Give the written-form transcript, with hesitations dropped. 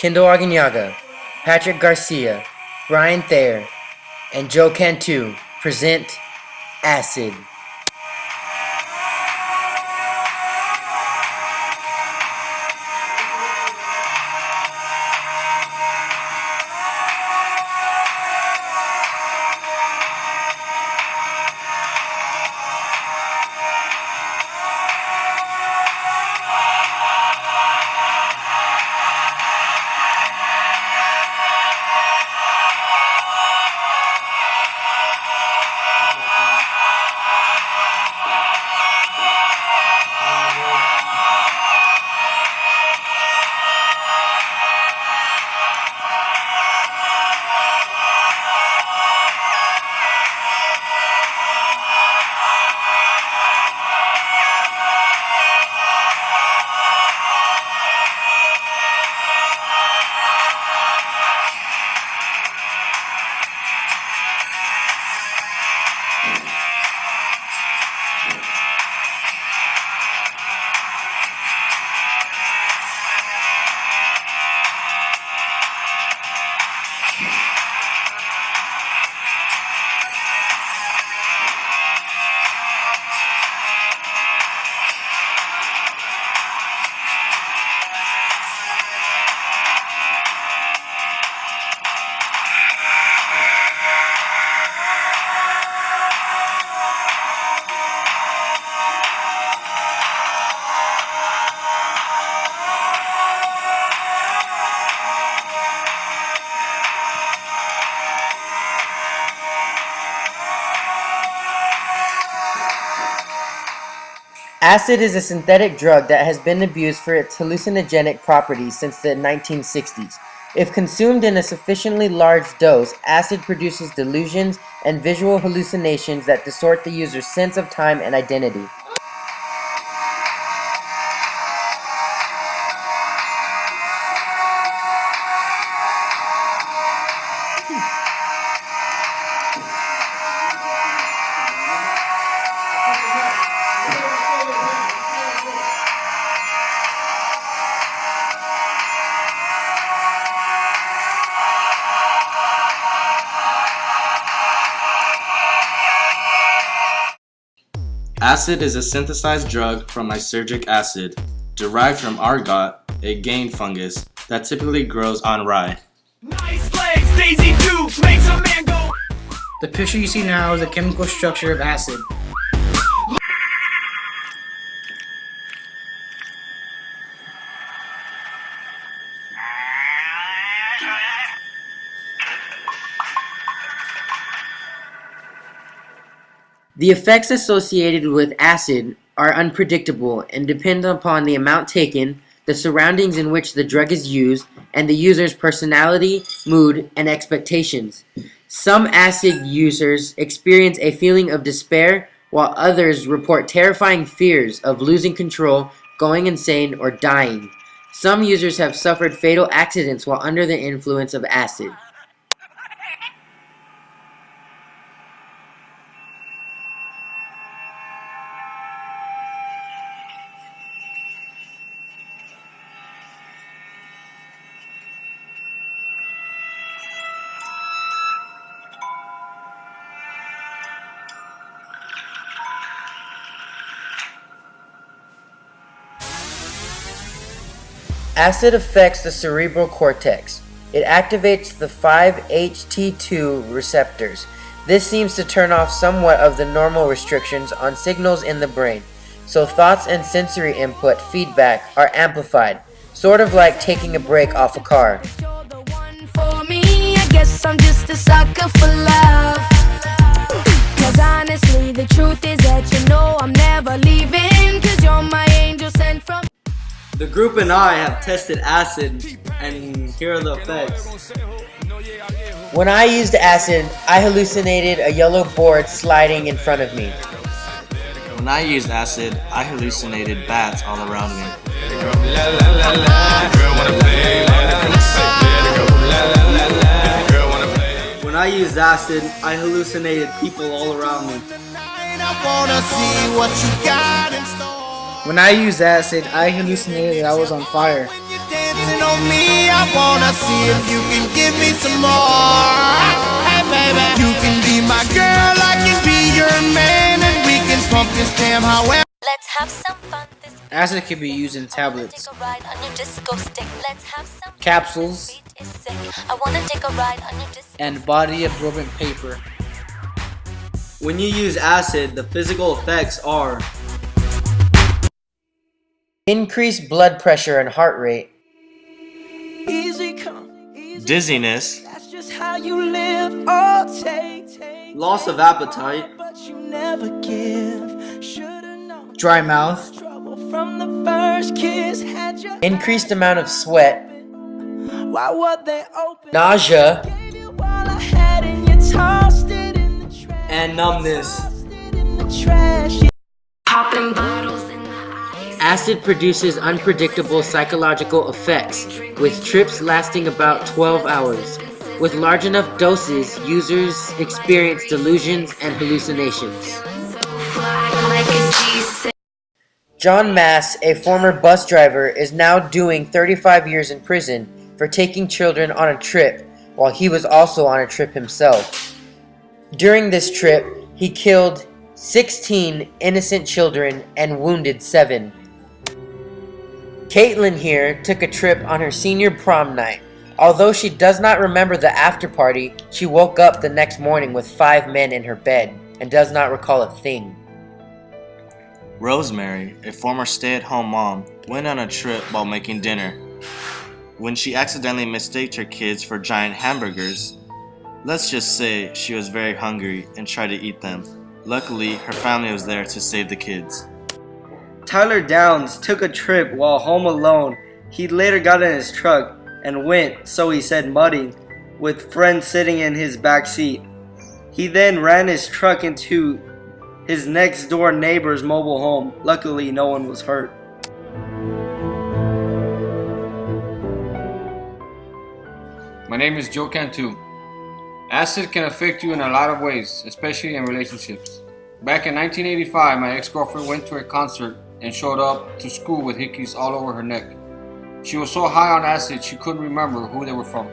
Kendall, Patrick Garcia, Brian Thayer, and Joe Cantu present Acid. Acid is a synthetic drug that has been abused for its hallucinogenic properties since the 1960s. If consumed in a sufficiently large dose, acid produces delusions and visual hallucinations that distort the user's sense of time and identity. Acid is a synthesized drug from lysergic acid, derived from argot, a cane fungus that typically grows on rye. Nice legs, Daisy Dukes makes a man go. The picture you see now is the chemical structure of acid. The effects associated with acid are unpredictable and depend upon the amount taken, the surroundings in which the drug is used, and the user's personality, mood, and expectations. Some acid users experience a feeling of despair, while others report terrifying fears of losing control, going insane, or dying. Some users have suffered fatal accidents while under the influence of acid. Acid affects the cerebral cortex. It activates the 5-HT2 receptors. This seems to turn off somewhat of the normal restrictions on signals in the brain, so thoughts and sensory input feedback are amplified, sort of like taking a break off a car. I guess I'm just a sucker for love. 'Cause honestly, the truth is that you know I'm never leaving. 'Cause you're my angel sent from. The group and I have tested acid, and here are the effects. When I used acid, I hallucinated a yellow board sliding in front of me. When I used acid, I hallucinated bats all around me. When I used acid, I hallucinated people all around me. When I used acid, I hallucinated that I was on fire. dancing on me. I wanna see if you can give me some more. Hey baby, you can be my girl, I can be your man, and we can pump this jam however. Let's have some fun. This Acid can be used in tablets, take a ride on your disco stick. Let's have some fun. capsules, Beat is sick. I wanna take a ride on your disco. and body absorbent paper. When you use acid, the physical effects are Increased blood pressure and heart rate. Easy come, easy. Dizziness, That's just how you live. Oh, take. loss of appetite, But you never give. Should've known. Dry mouth, Trouble from the first kiss. Had you Increased amount of sweat. why were they open? Nausea. Gave you all I had and you tossed it in the trash. and numbness. Tossed it in the trash. Popping bottles in the ice. Acid produces unpredictable psychological effects, with trips lasting about 12 hours. With large enough doses, users experience delusions and hallucinations. Fly like a G6. John Mass, a former bus driver, is now doing 35 years in prison for taking children on a trip while he was also on a trip himself. During this trip, he killed 16 innocent children and wounded 7. Caitlin here took a trip on her senior prom night. Although she does not remember the after party, she woke up the next morning with 5 men in her bed and does not recall a thing. Rosemary, a former stay-at-home mom, went on a trip while making dinner. When she accidentally mistaked her kids for giant hamburgers, let's just say she was very hungry and tried to eat them. Luckily, her family was there to save the kids. Tyler Downs took a trip while home alone. He later got in his truck and went, so he said, mudding, with friends sitting in his back seat. He then ran his truck into his next door neighbor's mobile home. Luckily, no one was hurt. My name is Joe Cantu. Acid can affect you in a lot of ways, especially in relationships. Back in 1985, my ex-girlfriend went to a concert and showed up to school with hickeys all over her neck. She was so high on acid she couldn't remember who they were from.